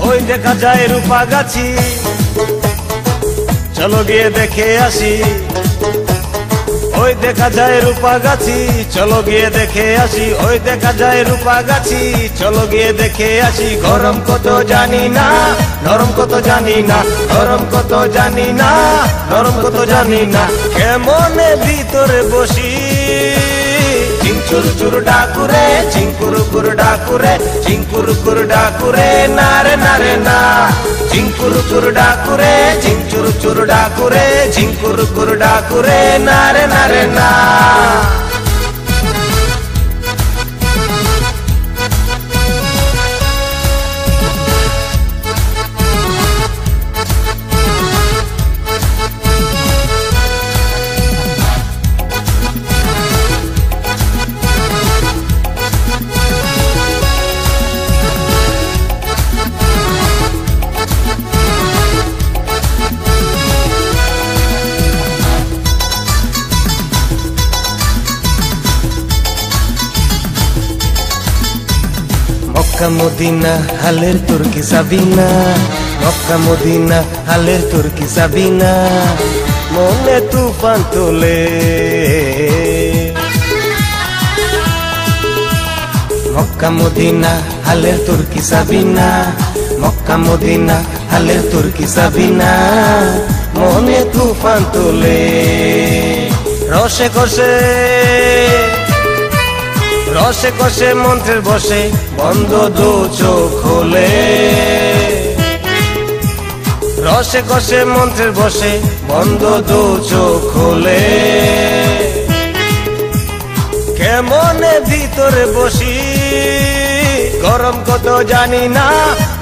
ওই দেখা যায় রূপা গাছি, চলো গিয়ে দেখে আসি। ওই দেখা যায় রূপা গাছি, চলো গিয়ে দেখে আসি। ওই দেখা যায় রূপা গাছি, চলো গিয়ে দেখে আসি। গরম কত জানি না, নরম কত জানি না, গরম কত জানি না, নরম কত জানি না। কেমনে ভিতরে বসি ঝিংচুর চুর ডাকুরে, ঝিংকুরু কুর ডাকুরে, ঝিংকুরু কুর ডাকুরে না রে না রে না। ঝিংকুরু চুর ডাকুরে, ঝিংচুর চুর ডাকুরে, ঝিংকুরু কুর ডাকুরে না রে না রে না। মক্কা মদিনা হালের তুর্কি সাবিনা, মক্কা মদিনা হালের তুর্কি সাবিনা, মনে তুফান তোলে। মক্কা মদিনা হালের তুর্কি সাবিনা, মক্কা মদিনা হালের তুর্কি সাবিনা, মনে তুফান তোলে। রসে কষে রসে কষে মন্ত্রের বসে, বন্ধ দু চোখ খোলে। রসে কষে মন্ত্রের বসে, বন্ধ দু চোখ খোলে। কেমনে ভিতরে বসি গরম কত জানি না,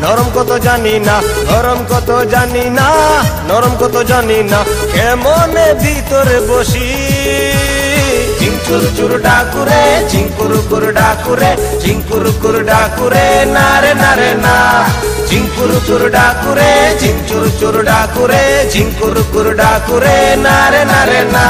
নরম কত জানি না, গরম কত জানি না, নরম কত জানি না। কেমনে ভিতরে বসি ঝিংচুর চুর ডাকুরে, ঝিংকুরু কুর ডাকুরে, ঝিংকুরু কুর ডাকুরে না রে না রে না। ঝিংকুরু চুর ডাকুরে, ঝিংচুর চুর ডাকুরে, ঝিংকুরু কুর ডাকুরে না রে না রে না।